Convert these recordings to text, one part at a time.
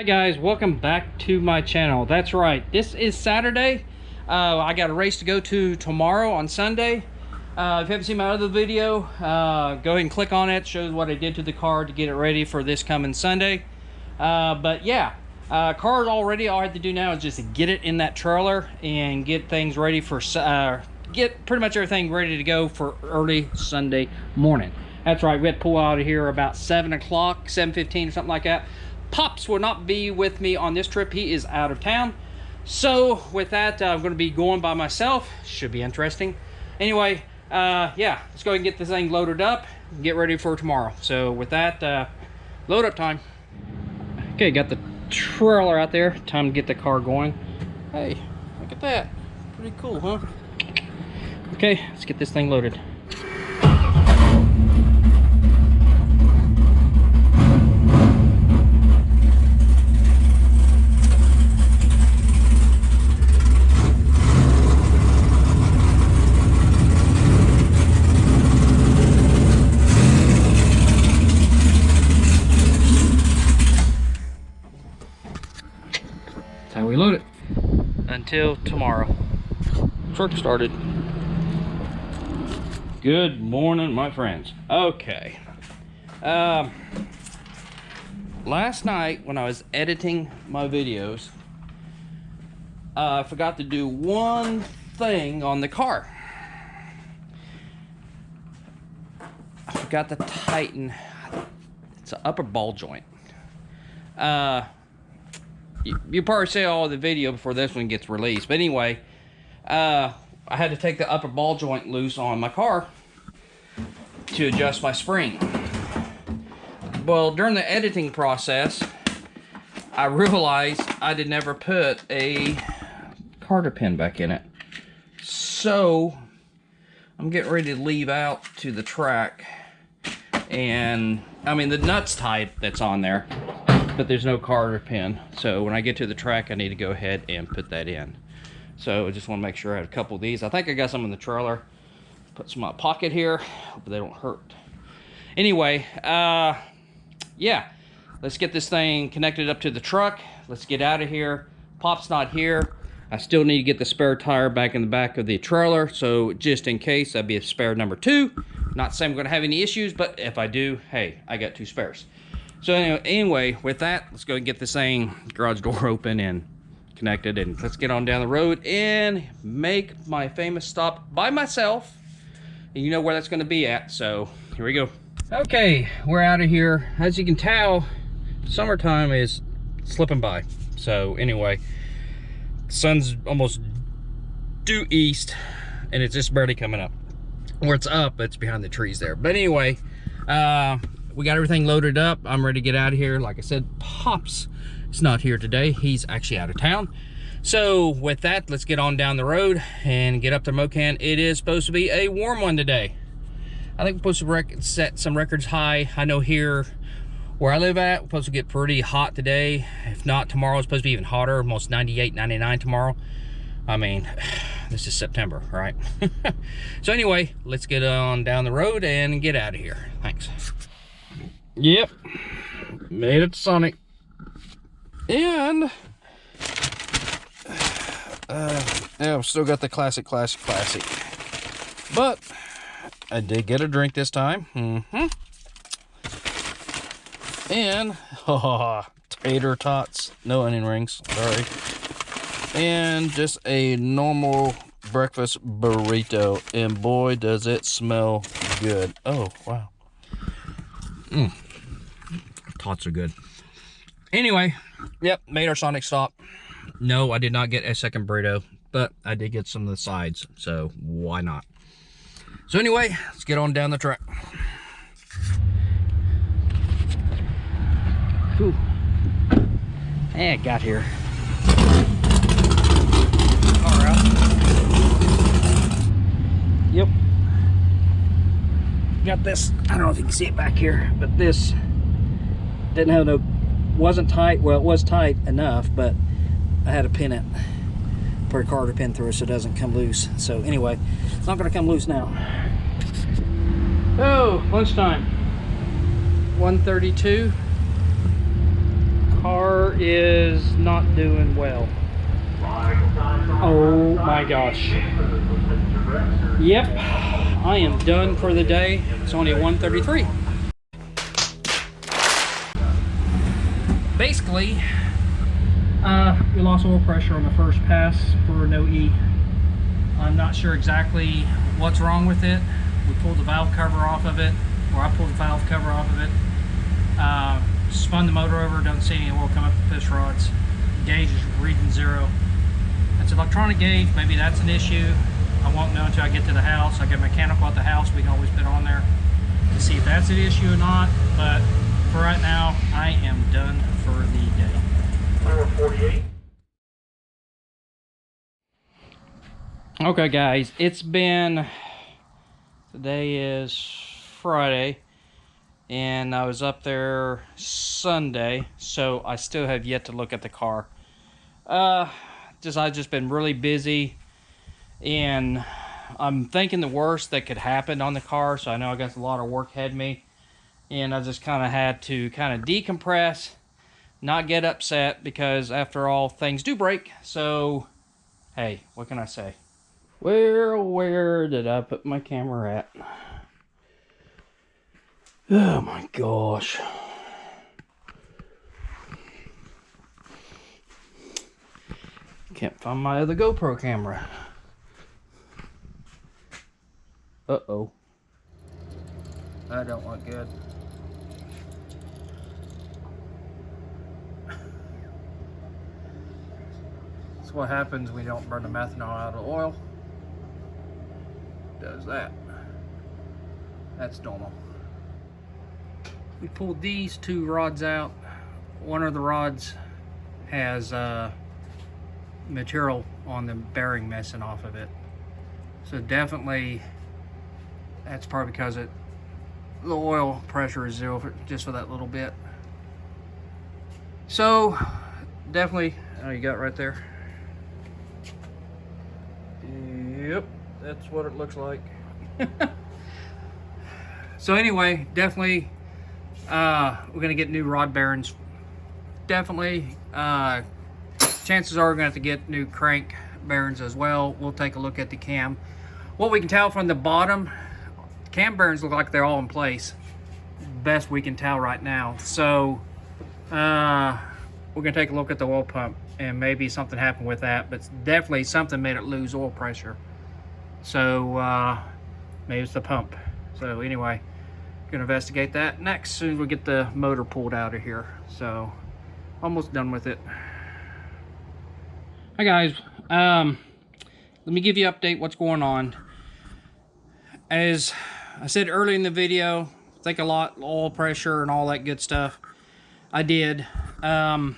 Hi guys, welcome back to my channel. That's right, this is Saturday. I got a race to go to tomorrow on Sunday. If you haven't seen my other video, go ahead and click on it. It shows what I did to the car to get it ready for this coming Sunday. But yeah, car's all ready. All I have to do now is just get it in that trailer and get things ready for get pretty much everything ready to go for early Sunday morning. That's right, we had to pull out of here about 7 o'clock, 7:15 or something like that. Pops will not be with me on this trip. He is out of town. So with that, I'm going to be going by myself. Should be interesting. Anyway, yeah, let's go ahead and get this thing loaded up and get ready for tomorrow. So with that, load up time. Okay, got the trailer out there. Time to get the car going. Hey, look at that. Pretty cool, huh? Okay, let's get this thing loaded. How we load it until tomorrow. Truck started. Good morning, my friends. Okay, last night when I was editing my videos, I forgot to do one thing on the car. I forgot to tighten, it's an upper ball joint. You probably see all the video before this one gets released. But anyway, I had to take the upper ball joint loose on my car to adjust my spring. Well, during the editing process, I realized I did never put a carter pin back in it. So, I'm getting ready to leave out to the track. And, I mean, the nut's tight that's on there, but there's no carter pin. So when I get to the track, I need to go ahead and put that in. So I just want to make sure I had a couple of these. I think I got some in the trailer. Put some in my pocket here. Hope they don't hurt. Anyway, yeah, let's get this thing connected up to the truck. Let's get out of here. Pop's not here. I still need to get the spare tire back in the back of the trailer. So just in case, that'd be a spare number 2. Not saying I'm going to have any issues, but if I do, hey, I got 2 spares. So anyway, with that, let's go and get this thing, garage door open and connected, and let's get on down the road and make my famous stop by myself. And you know where that's going to be at, so here we go. Okay, we're out of here. As you can tell, summertime is slipping by. So anyway, sun's almost due east, and it's just barely coming up. Where it's up, it's behind the trees there. But anyway, we got everything loaded up. I'm ready to get out of here. Like I said, Pops is not here today. He's actually out of town. So with that, let's get on down the road and get up to Mokan. It is supposed to be a warm one today. I think we're supposed to set some records high. I know here where I live at, we're supposed to get pretty hot today. If not, tomorrow it's supposed to be even hotter, almost 98, 99 tomorrow. I mean, this is September, right? So anyway, let's get on down the road and get out of here. Thanks. Yep, made it to Sonic. And yeah, I've still got the classic. But I did get a drink this time. And tater tots, no onion rings, sorry. And just a normal breakfast burrito, and boy does it smell good. Oh wow. Tots are good. Anyway, yep, made our Sonic stop. No, I did not get a second burrito, but I did get some of the sides, so why not? So anyway, let's get on down the track. Whew. Hey, I got here. All right. Yep. Got this, I don't know if you can see it back here, but this didn't have no, wasn't tight. Well, it was tight enough, but I had to pin it, put a carter pin through it so it doesn't come loose. So anyway, it's not gonna come loose now. Oh, lunchtime. 1:32. car is not doing well. Oh my gosh. Yep, I am done for the day. It's only 1:33. Basically, we lost oil pressure on the first pass for no E. I'm not sure exactly what's wrong with it. We pulled the valve cover off of it, or I pulled the valve cover off of it. Spun the motor over, don't see any oil come up the push rods. Gauge is reading 0. It's an electronic gauge, maybe that's an issue. I won't know until I get to the house. I got a mechanical at the house, we can always put on there to see if that's an issue or not. But for right now, I am done for the day. 448. Okay guys, today is Friday, and I was up there Sunday, so I still have yet to look at the car. I've just been really busy, and I'm thinking the worst that could happen on the car, so I know I got a lot of work ahead of me, and I just kind of had to decompress, not get upset, because after all, things do break. So hey, what can I say? Where did I put my camera at? Oh my gosh. Can't find my other GoPro camera. Uh-oh. That don't look good. That's what happens when you don't burn the methanol out of the oil. Does that. That's normal. We pulled these 2 rods out. One of the rods has material on the bearing messing off of it. So definitely that's probably because the oil pressure is 0 just for that little bit. So definitely, oh, you got right there. Yep, that's what it looks like. So anyway, definitely we're gonna get new rod bearings. Definitely chances are we're gonna have to get new crank bearings as well. We'll take a look at the cam. What we can tell from the bottom, cam bearings look like they're all in place, best we can tell right now. So we're gonna take a look at the oil pump, and maybe something happened with that, but definitely something made it lose oil pressure. So maybe it's the pump. So anyway, gonna investigate that next, soon as we get the motor pulled out of here. So almost done with it. Hi guys, let me give you an update what's going on. As I said earlier in the video, think a lot, oil pressure and all that good stuff. I did. I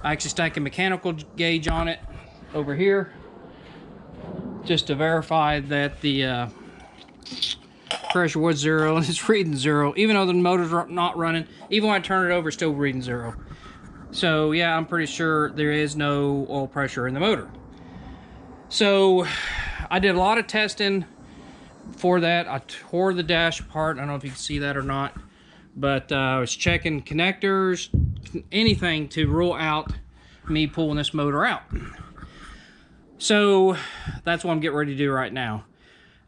actually stuck a mechanical gauge on it over here, just to verify that the pressure was 0, and it's reading 0, even though the motor's not running. Even when I turn it over, it's still reading 0. So yeah, I'm pretty sure there is no oil pressure in the motor. So I did a lot of testing for that. I tore the dash apart. I don't know if you can see that or not, but I was checking connectors, anything to rule out me pulling this motor out. So that's what I'm getting ready to do right now.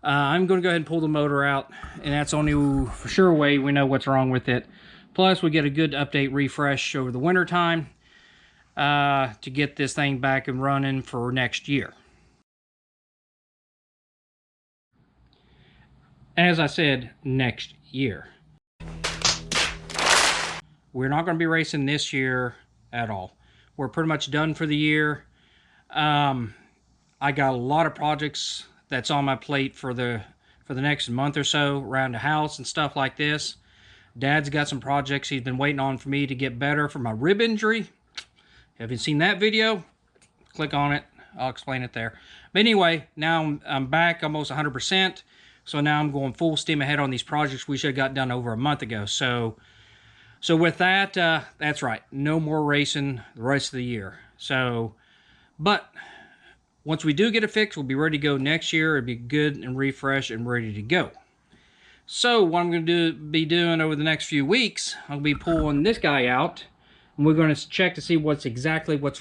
I'm going to go ahead and pull the motor out, and that's the only for sure way we know what's wrong with it. Plus, we get a good update refresh over the winter time to get this thing back and running for next year. As I said, next year. We're not going to be racing this year at all. We're pretty much done for the year. I got a lot of projects that's on my plate for the next month or so around the house and stuff like this. Dad's got some projects he's been waiting on for me to get better for my rib injury. Have you seen that video? Click on it. I'll explain it there. But anyway, now I'm back almost 100%. So now I'm going full steam ahead on these projects we should have got done over a month ago. So with that, that's right. No more racing the rest of the year. So, but once we do get it fixed, we'll be ready to go next year. It'll be good and refreshed and ready to go. So what I'm going to be doing over the next few weeks, I'll be pulling this guy out. and we're going to check to see what's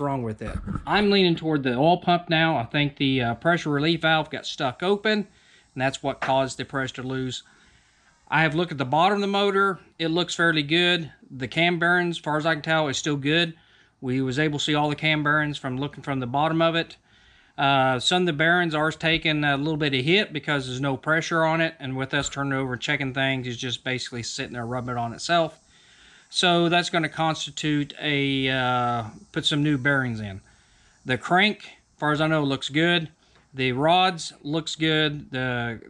wrong with it. I'm leaning toward the oil pump now. I think the pressure relief valve got stuck open, and that's what caused the pressure to lose. I have looked at the bottom of the motor. It looks fairly good. The cam bearings, as far as I can tell, is still good. We was able to see all the cam bearings from looking from the bottom of it. Some of the bearings are taking a little bit of hit because there's no pressure on it, and with us turning over and checking things, it's just basically sitting there rubbing it on itself. So that's going to constitute a put some new bearings in. The crank, as far as I know, looks good. The rods looks good. The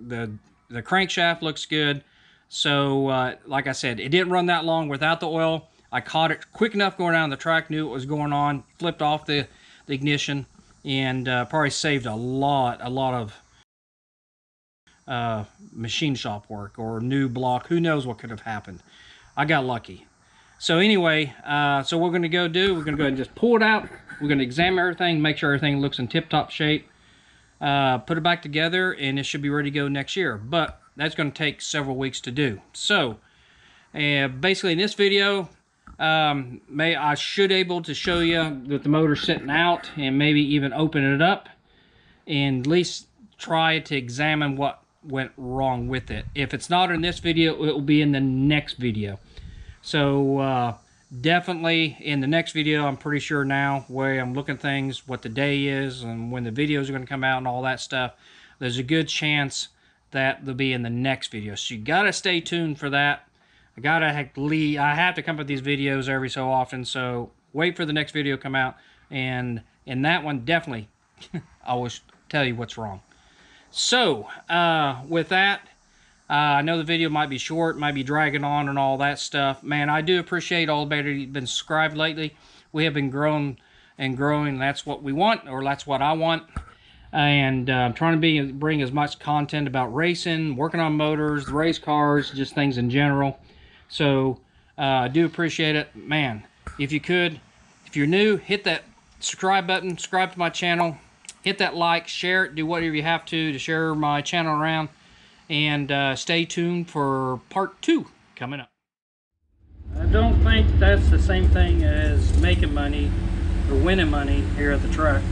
crankshaft looks good. So like I said, it didn't run that long without the oil. I caught it quick enough going down the track, knew what was going on, flipped off the ignition, and probably saved a lot of machine shop work or new block. Who knows what could have happened. I got lucky. So anyway, so what we're going to go do, we're going to go ahead and just pull it out. We're going to examine everything, make sure everything looks in tip-top shape, put it back together, and it should be ready to go next year. But that's going to take several weeks to do. So basically in this video, I should able to show you that the motor's sitting out and maybe even open it up and at least try to examine what went wrong with it. If it's not in this video, it will be in the next video. So definitely in the next video, I'm pretty sure now where I'm looking at things, what the day is and when the videos are going to come out and all that stuff, there's a good chance that they'll be in the next video. So you got to stay tuned for that. I have to come up with these videos every so often, so wait for the next video to come out, and in that one, definitely, I will tell you what's wrong. So, with that, I know the video might be short, might be dragging on and all that stuff. Man, I do appreciate all the who've been subscribed lately. We have been growing and growing, and that's what we want, or that's what I want. And I'm trying to bring as much content about racing, working on motors, race cars, just things in general. So I do appreciate it. Man, if you could, if you're new, hit that subscribe button, subscribe to my channel, hit that like, share it, do whatever you have to share my channel around, and stay tuned for part 2 coming up. I don't think that's the same thing as making money or winning money here at the track.